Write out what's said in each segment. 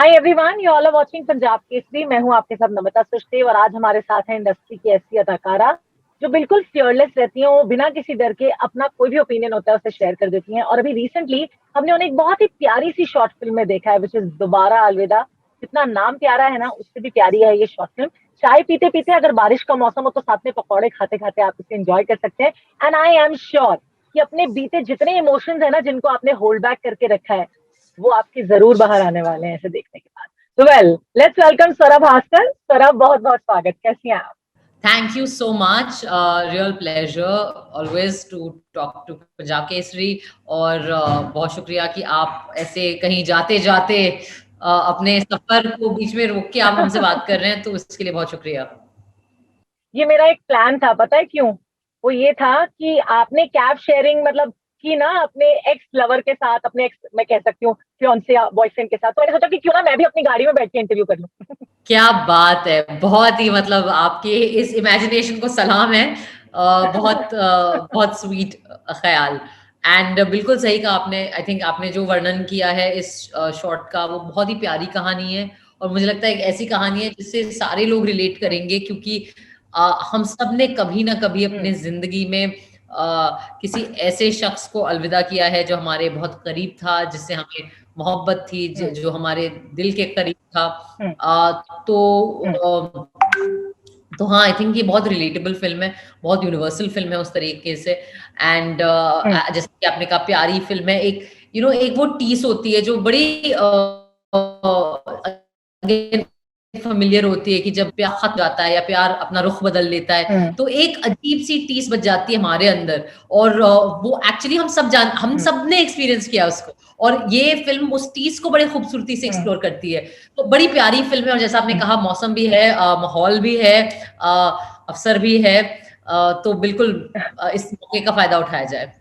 Hi everyone, you all are watching Punjab Kesari. मैं हूं आपके साथ नमिता सुष्टेव और आज हमारे साथ है इंडस्ट्री की ऐसी अदाकारा जो बिल्कुल फियरलेस रहती हैं। वो बिना किसी डर के अपना कोई भी ओपिनियन होता है उसे शेयर कर देती हैं। और अभी रिसेंटली हमने उन्हें एक बहुत ही प्यारी सी शॉर्ट फिल्म में देखा है विच इज दोबारा अलविदा। जितना नाम प्यारा है ना उससे भी प्यारी है ये शॉर्ट फिल्म। चाय पीते पीते अगर बारिश का मौसम हो तो साथ में पकौड़े खाते खाते आप इसे एंजॉय कर सकते हैं। एंड आई एम श्योर कि अपने बीते जितने इमोशंस है ना जिनको आपने होल्ड बैक करके रखा है वो आपके जरूर बाहर आने वाले हैं इसे देखने के बाद। तो well, let's welcome Saurabh Bhaskar. Saurabh, बहुत बहुत स्वागत। कैसी हैं आप? Thank you so much. Real pleasure always to talk to Punjab Kesari और बहुत शुक्रिया कि आप ऐसे कहीं जाते जाते अपने सफर को बीच में रोक के आप हमसे बात कर रहे हैं, तो उसके लिए बहुत शुक्रिया। ये मेरा एक प्लान था, पता है क्यों? वो ये था कि आपने कैब शेयरिंग मतलब की ना अपने एक्स लवर के साथ, अपने एक्स मैं कह सकती हूँ फियांसे या बॉयफ्रेंड के साथ, तो मैंने सोचा कि क्यों ना मैं भी अपनी गाड़ी में बैठ के इंटरव्यू कर लूं। क्या बात है, बहुत ही मतलब आपके इस इमेजिनेशन को सलाम है। बहुत स्वीट ख्याल। एंड बिल्कुल सही कहा आपने। आई थिंक आपने जो वर्णन किया है इस शॉर्ट का वो बहुत ही प्यारी कहानी है और मुझे लगता है एक ऐसी कहानी है जिससे सारे लोग रिलेट करेंगे क्योंकि हम सब ने कभी ना कभी अपने जिंदगी में किसी ऐसे शख्स को अलविदा किया है जो हमारे बहुत करीब था, जिससे हमें मोहब्बत थी, जो हमारे दिल के करीब था। तो हाँ, आई थिंक ये बहुत रिलेटेबल फिल्म है, बहुत यूनिवर्सल फिल्म है उस तरीके से। एंड जैसे कि आपने कहा प्यारी फिल्म है। एक एक वो टीस होती है जो बड़ी फेमिलियर होती है कि जब प्यार खत्म जाता है या प्यार अपना रुख बदल लेता है तो एक अजीब सी टीस बच जाती है हमारे अंदर। और वो एक्चुअली हम सब ने एक्सपीरियंस किया उसको। और ये फिल्म उस टीस को बड़े खूबसूरती से एक्सप्लोर करती है। तो बड़ी प्यारी फिल्म है और जैसा आपने कहा मौसम भी है, माहौल भी है, अवसर भी है। तो बिल्कुल इस मौके का फायदा उठाया जाए।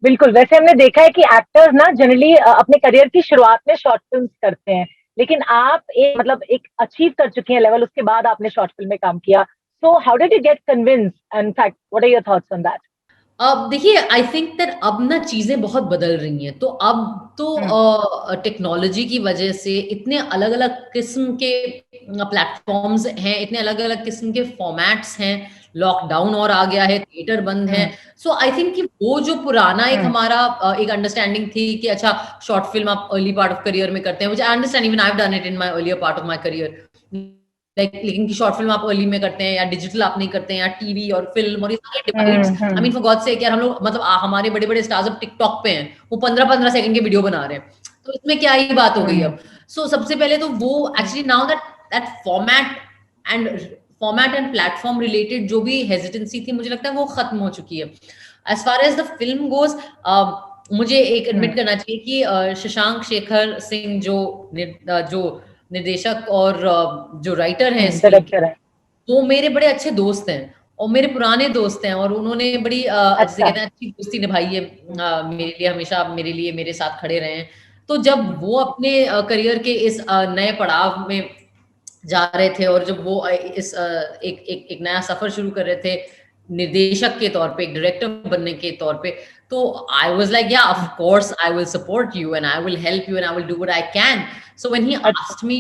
बिल्कुल। वैसे हमने देखा है कि एक्टर्स ना जनरली अपने करियर की शुरुआत में शॉर्ट फिल्म्स करते हैं, लेकिन आप एक मतलब एक अचीव कर चुकी हैं लेवल, उसके बाद आपने शॉर्ट फिल्म में काम किया। So how did you get convince? In fact what are your thoughts on that? अब देखिए, आई थिंक दैट अब ना चीजें बहुत बदल रही हैं, तो अब तो टेक्नोलॉजी की वजह से इतने अलग अलग किस्म के प्लेटफॉर्म्स हैं, इतने अलग अलग किस्म के फॉर्मेट्स हैं। लॉकडाउन और आ गया है, थिएटर बंद है। सो आई थिंक कि वो जो पुराना एक हमारा एक अंडरस्टैंडिंग थी कि अच्छा शॉर्ट फिल्म आप अर्ली पार्ट ऑफ करियर में करते हैं, which I understand, even I have done it in my earlier part of my career. लेकिन की शॉर्ट फिल्म आप अर्ली में करते हैं या डिजिटल आप नहीं करते हैं या टीवी और फिल्म और ये सारे divides. I mean for God sake यार, हम लोग मतलब हमारे बड़े बड़े स्टार्स अब टिकटॉक पे हैं, वो 15-15 सेकंड के वीडियो बना रहे हैं, तो इसमें क्या ही बात हो गई अब। सो सबसे पहले तो वो actually now that that and format and platform related जो भी हेजिटेंसी थी मुझे लगता है वो खत्म हो चुकी है। As far as the film goes, मुझे एक एडमिट करना चाहिए कि शशांक शेखर सिंह जो निर्देशक और जो राइटर हैं इस फिल्म के, डायरेक्टर है। वो मेरे बड़े अच्छे दोस्त हैं और मेरे पुराने दोस्त हैं और उन्होंने बड़ी जैसे अच्छा। कहते हैं अच्छी दोस्ती निभाई है मेरे लिए, हमेशा मेरे लिए मेरे साथ खड़े रहे हैं। तो जब वो अपने करियर के इस नए पड़ाव में जा रहे थे और जब वो इस एक नया सफर शुरू कर रहे थे निर्देशक के तौर पे, एक डायरेक्टर बनने के तौर पे, तो आई वाज लाइक या of course I will support you and I will help you and I will do what I can. So when he अच्छा। asked me,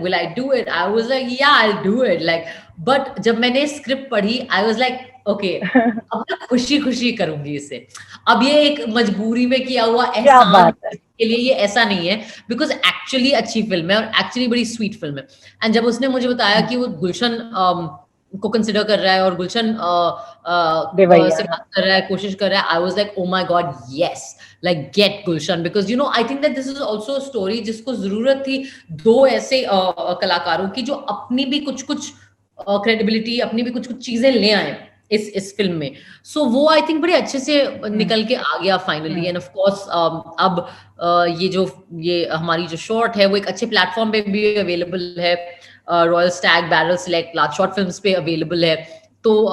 will I do it? I was like, yeah, I'll do it. Like, but जब मैंने script पढ़ी, I was like, okay, अब मैं खुशी खुशी करूंगी इसे। अब ये एक मजबूरी में किया हुआ क्या एहसान बात है। के लिए ये ऐसा नहीं है, बिकॉज एक्चुअली अच्छी फिल्म है और एक्चुअली बड़ी स्वीट फिल्म है। एंड जब उसने मुझे बताया कि वो गुलशन को कंसिडर कर रहा है और गुलशन देवैया। से बात कर रहा है, कोशिश कर रहा है, I was like oh my God yes, like get Gulshan, because I think that this is also a story जिसको जरूरत थी दो ऐसे कलाकारों की जो अपनी भी कुछ कुछ क्रेडिबिलिटी, अपनी भी कुछ कुछ चीजें ले आए इस फिल्म में। सो वो आई थिंक बड़े अच्छे से निकल के आ गया फाइनली। एंड ऑफ कोर्स अब ये हमारी जो शॉर्ट है वो एक अच्छे प्लेटफॉर्म पे भी अवेलेबल है, royal Stag, barrel select, large short films पे अवेलेबल है। तो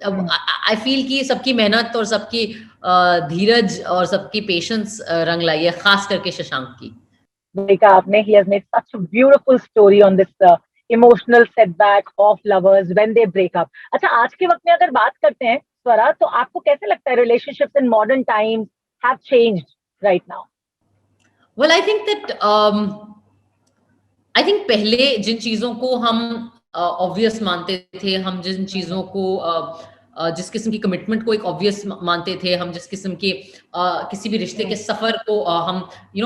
आई फील कि सबकी मेहनत और सबकी धीरज और सबकी पेशेंस रंग लाई है, खास करके शशांक की। देखा आपने, he has made such a beautiful story on this emotional setback of lovers when they break up. अच्छा, आज के वक्त में अगर बात करते हैं स्वरा, तो आपको कैसे लगता है relationships in modern times have changed right now? Well, I think that I think पहले जिन चीजों को हम ऑब्वियस मानते थे, हम जिन चीजों को जिस किस्म की कमिटमेंट को एक ऑब्वियस मानते थे, हम जिस किस्म के किसी भी रिश्ते के सफर को हम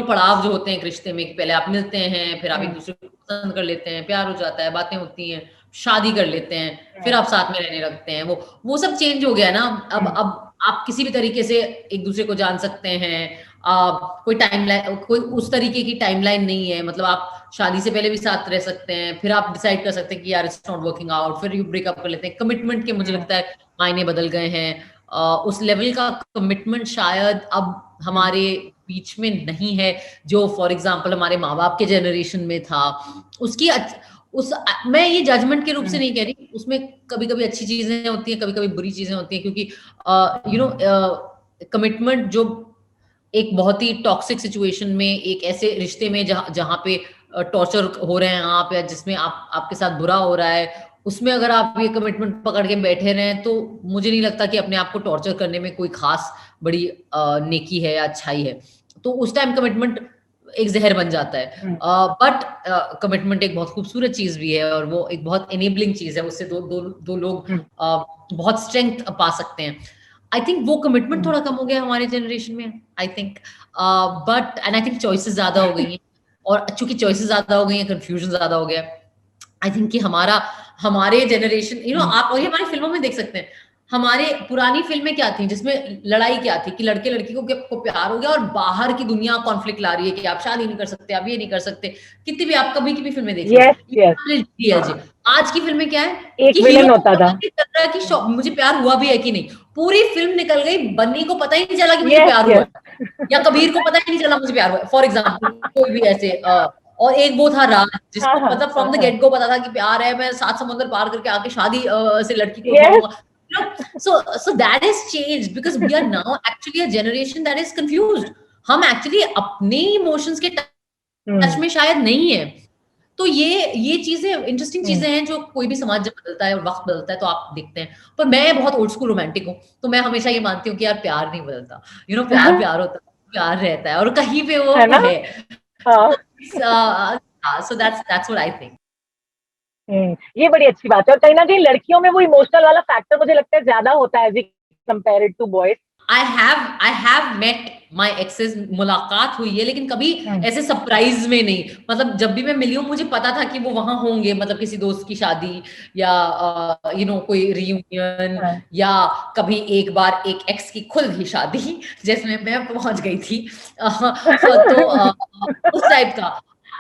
पड़ाव जो होते हैं एक रिश्ते में, कि पहले आप मिलते हैं, फिर आप एक दूसरे को पसंद कर लेते हैं, प्यार हो जाता है, बातें होती हैं, शादी कर लेते हैं, फिर आप साथ में रहने लगते हैं, वो सब चेंज हो गया ना। अब आप किसी भी तरीके से एक दूसरे को जान सकते हैं, कोई टाइमलाइन, कोई उस तरीके की टाइमलाइन नहीं है, मतलब आप शादी से पहले भी साथ रह सकते हैं, फिर आप डिसाइड कर सकते हैं कि यार इट्स नॉट वर्किंग आउट, फिर यू ब्रेकअप कर लेते हैं। कमिटमेंट के मुझे लगता है मायने बदल गए हैं। उस लेवल का कमिटमेंट शायद अब हमारे बीच में नहीं है जो फॉर एग्जांपल हमारे माँ बाप के जनरेशन में था। उसकी मैं ये जजमेंट के रूप से नहीं कह रही, उसमें कभी कभी अच्छी चीजें होती हैं, कभी कभी बुरी चीजें होती हैं, क्योंकि कमिटमेंट जो एक बहुत ही टॉक्सिक सिचुएशन में, एक ऐसे रिश्ते में जहाँ पे टॉर्चर हो रहे हैं आप, या जिसमें आपके साथ बुरा हो रहा है, उसमें अगर आप ये कमिटमेंट पकड़ के बैठे रहे, तो मुझे नहीं लगता कि अपने आप को टॉर्चर करने में कोई खास बड़ी नेकी है या अच्छाई है। तो उस टाइम कमिटमेंट एक जहर बन जाता है। बट कमिटमेंट एक बहुत खूबसूरत चीज भी है, और वो एक बहुत एनेबलिंग चीज है, उससे दो लोग बहुत स्ट्रेंथ पा सकते हैं। आई थिंक वो कमिटमेंट थोड़ा कम हो गया हमारे जनरेशन में, I think. But and I think choices ज्यादा हो गई हैं, और चूंकि चॉइसेस ज्यादा हो गई हैं, कंफ्यूजन ज्यादा हो गया। आई थिंक कि हमारे जनरेशन, आप और हमारी फिल्मों में देख सकते हैं, हमारे पुरानी फिल्में क्या थी जिसमें लड़ाई क्या थी, कि लड़के लड़की को प्यार हो गया और बाहर की दुनिया कॉन्फ्लिक्ट ला रही है कि आप शादी नहीं कर सकते, आप ये नहीं कर सकते। कितनी भी आप कभी की भी फिल्में देख लो। आज की फिल्में क्या है, एक विलन होता था कि मुझे प्यार हुआ भी है कि नहीं। पूरी फिल्म निकल गई, बन्नी को पता ही नहीं चला कि मुझे प्यार हुआ, या कबीर को पता ही नहीं चला मुझे प्यार हुआ, फॉर एग्जाम्पल। कोई भी ऐसे और एक वो था राज, जिसको मतलब फ्रॉम द गेट गो पता था कि प्यार है, मैं 7 समुंदर पार करके आके शादी से लड़की को उठाऊंगा। So that has changed because we are now actually a generation that is confused. हम actually अपने इमोशंस के टच में शायद नहीं है। तो ये चीजें इंटरेस्टिंग चीजें हैं जो कोई भी समाज जब बदलता है और वक्त बदलता है तो आप देखते हैं। पर मैं बहुत ओल्ड स्कूल रोमांटिक हूँ, तो मैं हमेशा ये मानती हूँ कि यार प्यार नहीं बदलता, प्यार होता है, प्यार रहता है, और कहीं पे वो है। So that's what I think. ये बड़ी अच्छी बात है, और कहीं ना कहीं लड़कियों में वो इमोशनल वाला फैक्टर मुझे लगता है ज्यादा होता है as compared to boys. I have met my exes, मुलाकात हुई है, लेकिन कभी ऐसे सरप्राइज में नहीं। मतलब जब भी मैं मिली हूँ मुझे पता था कि वो वहां होंगे, मतलब किसी दोस्त की शादी, या कोई रियूनियन, या कभी एक बार एक एक्स की खुद ही शादी जिसमें मैं पहुंच गई थी। तो उस टाइप का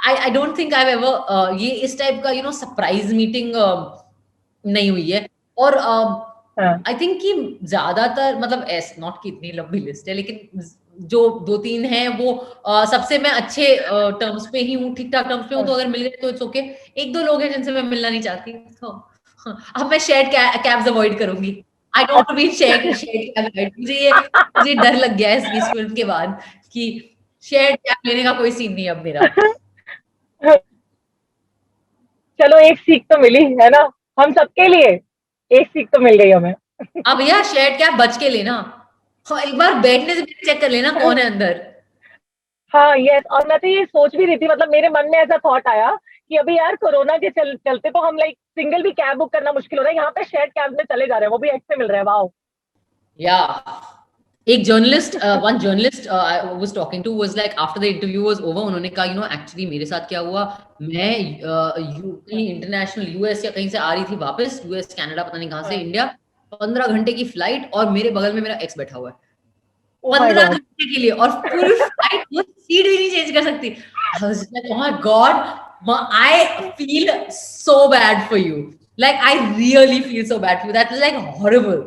I don't think I've ever ये इस टाइप का सरप्राइज मीटिंग नहीं हुई है। और आई थिंक कि ज्यादातर, मतलब ऐसे नॉट कि इतनी लंबी लिस्ट है, लेकिन जो 2-3 हैं वो सबसे मैं अच्छे टर्म्स पे ही हूँ, ठीक ठाक टर्म्स पे हूँ, तो अगर मिल गए तो इट्स ओके। 1-2 लोग हैं जिनसे मैं मिलना नहीं चाहती, तो अब मैं शेयर्ड कैब्स अवॉइड करूंगी। I don't want to be shared cab. मुझे डर लग गया है इस फिल्म के बाद कि शेयर्ड कैब लेने का कोई सीन नहीं अब मेरा। चलो एक सीख तो मिली है ना हम सबके लिए, एक सीख तो मिल गई हमें। अब भैया शेयर्ड कैब बच के लेना, एक बार बैठने से चेक कर लेना कौन है अंदर। हाँ यस, और मैं तो ये सोच भी रही थी, मतलब मेरे मन में ऐसा थॉट आया कि अभी यार कोरोना के चलते तो हम लाइक सिंगल भी कैब बुक करना मुश्किल हो रहा है, यहाँ पे शेयर्ड कैब में चले जा रहे हैं, वो भी एक्स से मिल रहे हैं। वाओ। या एक journalist, one journalist I was talking to was like after the interview was over, उन्होंने कहा एक्चुअली मेरे साथ क्या हुआ, मैं इंटरनेशनल यूएस या कहीं से आ रही थी वापस, यूएस कनाडा पता नहीं कहां से इंडिया, 15 घंटे की फ्लाइट, और मेरे बगल में मेरा एक्स बैठा हुआ है 15 घंटे के लिए, और पूरी फ्लाइट वो सीट भी नहीं चेंज कर सकती। I was just like, oh my God, I feel so bad for you. Like I really feel so bad for you. That was like horrible.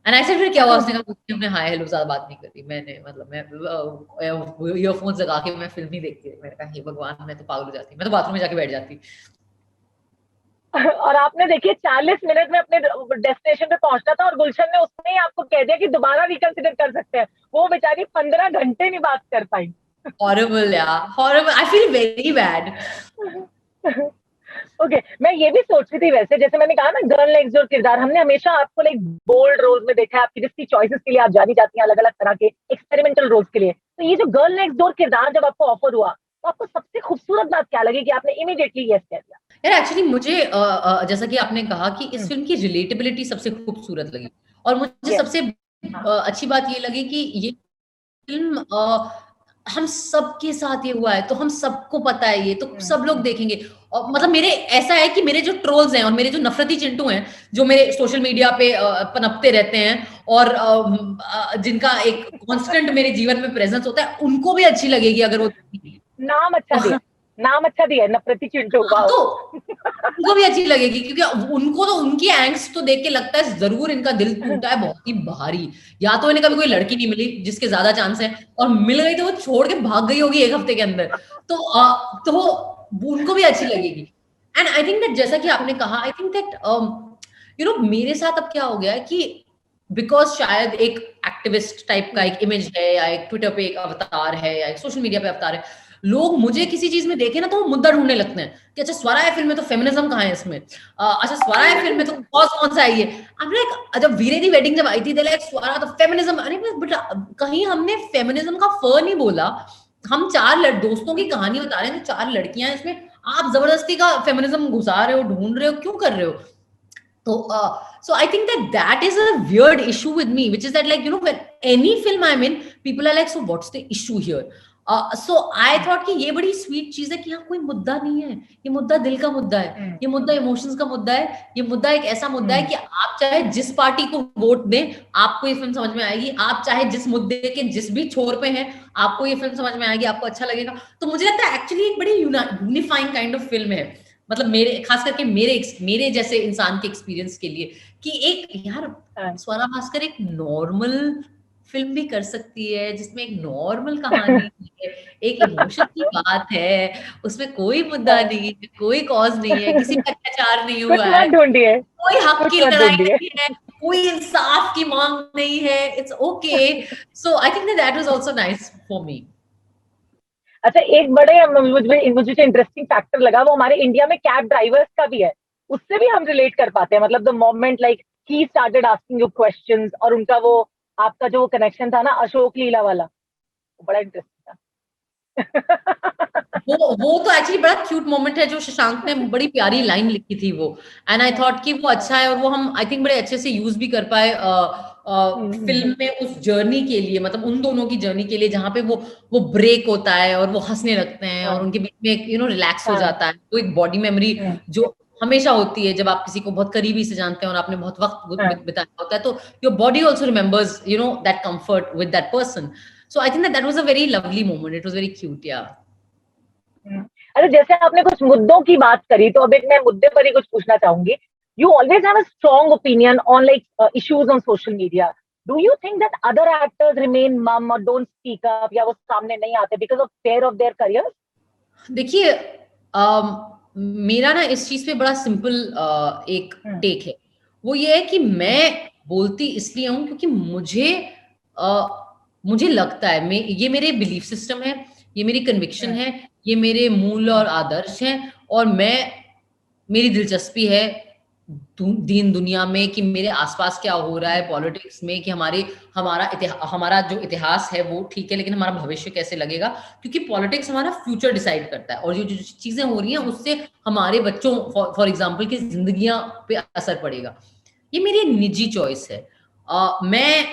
And I said फिर क्या हुआ, उसने कहा अपने हाय हेलो ज्यादा बात नहीं करती, मैंने मतलब मैं ईयरफोन्स लगा के मैं फिल्म नहीं देखती। मैंने कहा हे भगवान, मैं तो पागल हो जाती, मैं तो बाथरूम में जाके बैठ जाती। और आपने देखिए 40 मिनट में अपने डेस्टिनेशन पे पहुंचना था, और गुलशन ने उसने ही आपको कह दिया कि दोबारा रिकंसिडर कर सकते हैं। वो बेचारी 15 घंटे नहीं बात कर पाई। Horrible यार, horrible. I feel very bad. Okay मैं ये भी सोच रही थी, वैसे जैसे मैंने कहा ना गर्ल नेक्स्ट डोर किरदार, हमने हमेशा आपको लाइक बोल्ड रोल्स में देखा है, आपकी जिसकी चॉइसेस के लिए आप जानी जाती हैं, अलग अलग तरह के एक्सपेरिमेंटल रोल्स के लिए। तो ये जो गर्ल नेक्स्ट डोर किरदार जब आपको ऑफर हुआ, तो आपको सबसे खूबसूरत बात क्या लगी कि आपने इमीडिएटली यस कह दिया? यार एक्चुअली मुझे जैसा कि आपने कहा कि इस फिल्म की रिलेटेबिलिटी सबसे खूबसूरत लगी, और मुझे यस। सबसे हाँ। अच्छी बात ये लगी कि ये फिल्म हम सबके साथ ये हुआ है, तो हम सबको पता है ये, तो सब लोग देखेंगे। और मतलब मेरे ऐसा है कि मेरे जो ट्रोल्स हैं और मेरे जो नफरती चिंटू हैं, जो मेरे सोशल मीडिया पे पनपते रहते हैं और जिनका एक कांस्टेंट मेरे जीवन में प्रेजेंस होता है, उनको भी अच्छी लगेगी अगर वो देखेंगे। नाम अच्छा दिया, नाम अच्छा दिया है, नफरती चिंटू। वाओ। तो उनको भी अच्छी लगेगी, क्योंकि उनको तो उनकी एंग्स्ट तो देख के लगता है जरूर इनका दिल टूटा है बहुत ही भारी, या तो इन्हें कभी कोई लड़की नहीं मिली जिसके ज्यादा चांस है, और मिल गई तो वो छोड़ के भाग गई होगी एक हफ्ते के अंदर, तो उनको भी अच्छी लगेगी। एंड आई थिंक दैट जैसा कि आपने कहा, आई थिंक दैट मेरे साथ अब क्या हो गया है कि बिकॉज शायद एक एक्टिविस्ट टाइप का एक इमेज है, या एक ट्विटर पे एक अवतार है, या एक सोशल मीडिया पे अवतार है, लोग मुझे किसी चीज में देखे ना तो वो मुद्दा ढूंढने लगते हैं कि अच्छा स्वराय फिल्म में तो फेमिनिज्म कहाँ है इसमें, अच्छा स्वराय फिल्म में तो कॉज कौन सा है ये। अब लाइक जब वीरे दी वेडिंग जब आई थी, लाइक स्वरा तो फेमिनिज्म, अरे बेटा कहीं हमने फेमिनिज्म का फ नहीं बोला, हम चार दोस्तों की कहानी बता रहे हैं, तो चार लड़कियां हैं इसमें, आप जबरदस्ती का फेमिनिज्म घुसा रहे हो, ढूंढ रहे हो, क्यों कर रहे हो। So, so I think that is a weird issue with me, which is that, like, when any film I'm in, people are like, so what's the issue here? So I thought कि ये बड़ी sweet चीज है कि यहाँ कोई मुद्दा नहीं है, ये मुद्दा दिल का मुद्दा है, ये मुद्दा इमोशंस का मुद्दा है, ये मुद्दा एक ऐसा मुद्दा है कि आप चाहे जिस पार्टी को वोट दें, आपको ये फिल्म समझ में आएगी, आप चाहे जिस मुद्दे के जिस भी छोर पे हैं, आपको ये फिल्म समझ में आएगी, आपको अच्छा लगेगा। तो मुझे लगता है एक्चुअली एक बड़ी यूनिफाइंग काइंड ऑफ फिल्म है, मतलब मेरे खास करके मेरे जैसे इंसान के एक्सपीरियंस के लिए, कि एक यार स्वरा भास्कर एक नॉर्मल फिल्म भी कर सकती है, जिसमें एक नॉर्मल कहानी है, एक इमोशन की बात है, उसमें कोई मुद्दा नहीं है, कोई कॉज नहीं है, किसी पे अत्याचार नहीं कुछ हुआ है, मत ढूंढिए, कोई हक कुछ की मत लड़ाई ढूंढिए। नहीं है, कोई इंसाफ की मांग नहीं है, it's okay. So I think that was also nice for me. अच्छा, एक बड़े मुझे जो इंटरेस्टिंग फैक्टर लगा वो हमारे इंडिया में कैब ड्राइवर्स का भी है, उससे भी हम रिलेट कर पाते हैं। मतलब the moment like he started asking you questions, और उनका वो आपका जो कनेक्शन था ना अशोक लीला वाला, वो बड़ा इंटरेस्टिंग था। वो तो एक्चुअली बड़ा क्यूट मोमेंट है, जो शशांक ने बड़ी प्यारी लाइन लिखी थी वो, एंड आई थॉट कि वो अच्छा है, और वो हम आई थिंक बड़े अच्छे से यूज भी कर पाए फिल्म में उस जर्नी के लिए, मतलब उन दोनों की जर्नी के लिए, जहाँ पे वो ब्रेक होता है और वो हंसने लगते हैं, और उनके बीच में रिलैक्स हो जाता है, वो एक बॉडी मेमोरी जो हमेशा होती है जब आप किसी को बहुत करीबी से जानते हैं और आपने बहुत वक्त बिताया होता है, तो your body also remembers that comfort with that person. So I think that was a very lovely moment. It was very cute, yeah. अरे जैसे आपने कुछ मुद्दों की बात करी, तो अब एक मैं मुद्दे पर ही कुछ पूछना चाहूंगी। You always have a strong opinion on like issues on social media. Do you think that other actors remain मम और डोंट स्पीक अप, या वो सामने नहीं आते because of fair of their career? देखिए, मेरा ना इस चीज पे बड़ा सिंपल एक टेक है। वो ये है कि मैं बोलती इसलिए हूं क्योंकि मुझे लगता है, ये मेरे बिलीफ सिस्टम है, ये मेरी कन्विक्शन है, ये मेरे मूल और आदर्श हैं, और मेरी दिलचस्पी है दीन दुनिया में कि मेरे आसपास क्या हो रहा है पॉलिटिक्स में, कि हमारा जो इतिहास है वो ठीक है, लेकिन हमारा भविष्य कैसे लगेगा, क्योंकि पॉलिटिक्स हमारा फ्यूचर डिसाइड करता है, और जो चीजें हो रही हैं उससे हमारे बच्चों फॉर एग्जाम्पल की जिंदगियां पे असर पड़ेगा। ये मेरी निजी चॉइस है। मैं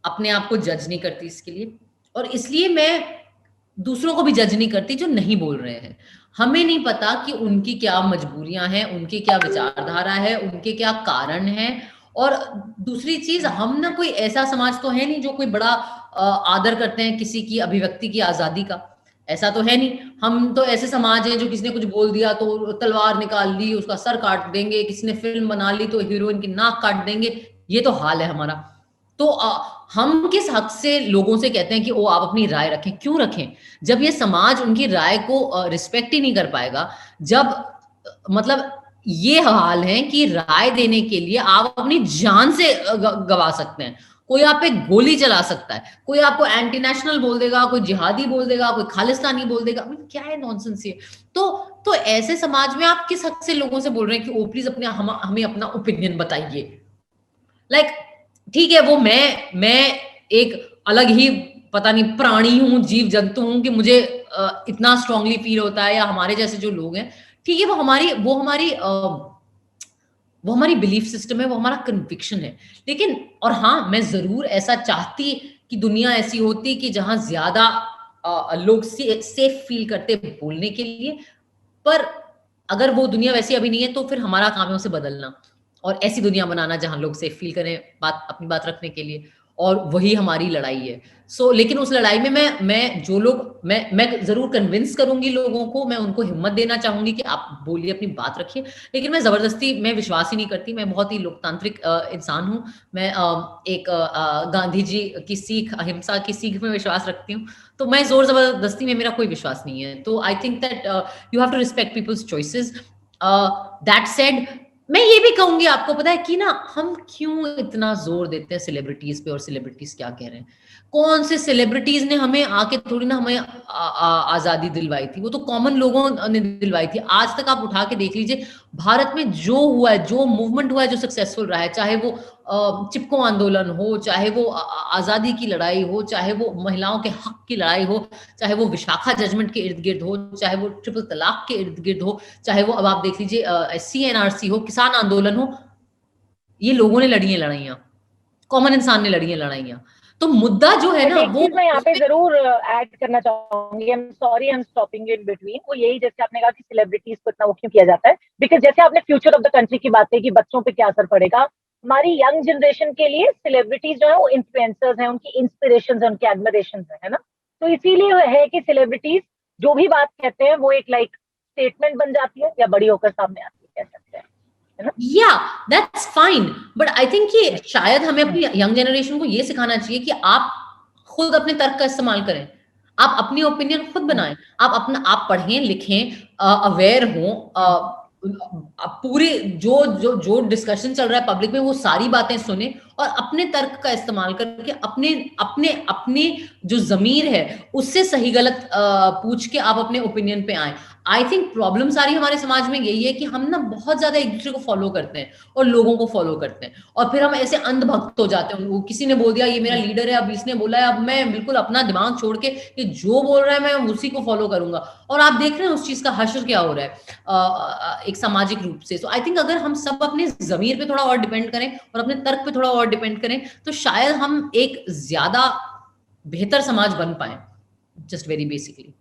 अपने आप को जज नहीं करती इसके लिए, और इसलिए मैं दूसरों को भी जज नहीं करती जो नहीं बोल रहे हैं। हमें नहीं पता कि उनकी क्या मजबूरियां हैं, उनकी क्या विचारधारा है, उनके क्या कारण हैं। और दूसरी चीज, हम ना कोई ऐसा समाज तो है नहीं जो कोई बड़ा आदर करते हैं किसी की अभिव्यक्ति की आजादी का, ऐसा तो है नहीं। हम तो ऐसे समाज है जो किसी ने कुछ बोल दिया तो तलवार निकाल ली, उसका सर काट देंगे, किसी ने फिल्म बना ली तो हीरोइन की नाक काट देंगे, ये तो हाल है हमारा। तो हम किस हक से लोगों से कहते हैं कि वो आप अपनी राय रखें? क्यों रखें, जब ये समाज उनकी राय को रिस्पेक्ट ही नहीं कर पाएगा। जब मतलब ये हाल है कि राय देने के लिए आप अपनी जान से गवा सकते हैं, कोई आप पे गोली चला सकता है, कोई आपको एंटी नेशनल बोल देगा, कोई जिहादी बोल देगा, कोई खालिस्तानी बोल देगा, क्या है नॉनसेंस ये। तो ऐसे समाज में आप किस हक से लोगों से बोल रहे हैं कि ओ प्लीज हमें अपना ओपिनियन बताइए। लाइक ठीक है, वो मैं एक अलग ही पता नहीं प्राणी हूँ, जीव जंतु हूँ कि मुझे इतना स्ट्रांगली फील होता है, या हमारे जैसे जो लोग हैं, ठीक है, वो हमारी बिलीफ सिस्टम है, वो हमारा कन्विक्शन है। लेकिन और हाँ, मैं ज़रूर ऐसा चाहती कि दुनिया ऐसी होती कि जहाँ ज़्यादा लोग सेफ फील करते बोलने के लिए, पर अगर वो दुनिया वैसी अभी नहीं है, तो फिर हमारा काम है उसे बदलना और ऐसी दुनिया बनाना जहाँ लोग सेफ फील करें अपनी बात रखने के लिए, और वही हमारी लड़ाई है। लेकिन उस लड़ाई में मैं जो लोग मैं ज़रूर कन्विंस करूँगी लोगों को, मैं उनको हिम्मत देना चाहूँगी कि आप बोलिए, अपनी बात रखिए, लेकिन मैं ज़बरदस्ती मैं विश्वास ही नहीं करती, मैं बहुत ही लोकतांत्रिक इंसान हूँ। मैं गांधी जी की सीख, अहिंसा की सीख में विश्वास रखती हूँ, तो मैं ज़ोर ज़बरदस्ती में मेरा कोई विश्वास नहीं है। तो I think that you have to respect people's choices. That said, मैं ये भी कहूंगी, आपको पता है कि ना हम क्यों इतना जोर देते हैं सेलिब्रिटीज पे, और सेलिब्रिटीज क्या कह रहे हैं? कौन से सेलिब्रिटीज ने हमें आके थोड़ी ना हमें आजादी दिलवाई थी, वो तो कॉमन लोगों ने दिलवाई थी। आज तक आप उठा के देख लीजिए, भारत में जो हुआ है, जो मूवमेंट हुआ है, जो सक्सेसफुल रहा है, चाहे वो चिपको आंदोलन हो, चाहे वो आजादी की लड़ाई हो, चाहे वो महिलाओं के हक की लड़ाई हो, चाहे वो विशाखा जजमेंट के इर्द गिर्द हो, चाहे वो ट्रिपल तलाक के इर्द गिर्द हो, चाहे वो अब आप देख लीजिए CNRC हो, किसान आंदोलन हो, ये लोगों ने लड़ी है लड़ाइयां, कॉमन इंसान ने लड़ी है लड़ाइयां। तो मुद्दा जो है बट ना एक वो चीज मैं यहाँ पे जरूर ऐड करना चाहूंगी, I am sorry I am stopping in between, वो यही जैसे आपने कहा कि सेलिब्रिटीज को इतना वो क्यों किया जाता है, बिकॉज जैसे आपने फ्यूचर ऑफ द कंट्री की बात कही कि बच्चों पे क्या असर पड़ेगा, हमारी यंग जनरेशन के लिए सेलिब्रिटीज जो है वो इंफ्लुएंसर्स हैं, उनकी इंस्पिरेशन है, उनके एडमिरेशन है ना। तो इसीलिए है कि सेलिब्रिटीज जो भी बात कहते हैं वो एक लाइक स्टेटमेंट बन जाती है या बड़ी होकर सामने आती है, कह सकते हैं, है ना। या that's fine, but I think कि शायद हमें अपनी यंग जनरेशन को ये सिखाना चाहिए कि आप खुद अपने तर्क का इस्तेमाल करें, आप अपनी ओपिनियन खुद बनाएं, आप पढ़ें लिखें, अवेयर हों, पूरे जो जो जो डिस्कशन चल रहा है पब्लिक में वो सारी बातें सुने, और अपने तर्क का इस्तेमाल करके अपने अपने अपने जो जमीर है उससे सही गलत पूछ के आप अपने ओपिनियन पे आए। आई थिंक प्रॉब्लम सारी हमारे समाज में यही है कि हम ना बहुत ज्यादा एक दूसरे को फॉलो करते हैं और लोगों को फॉलो करते हैं, और फिर हम ऐसे अंधभक्त हो जाते हैं। किसी ने बोल दिया ये मेरा लीडर है, अब इसने बोला है, अब मैं बिल्कुल अपना दिमाग छोड़ के ये जो बोल रहा है मैं उसी को फॉलो करूंगा, और आप देख रहे हैं उस चीज का हश्र क्या हो रहा है एक सामाजिक रूप से। सो आई थिंक अगर हम सब अपने जमीर पे थोड़ा और डिपेंड करें और अपने तर्क पे थोड़ा और डिपेंड करें, तो शायद हम एक ज्यादा बेहतर समाज बन पाए, जस्ट वेरी बेसिकली।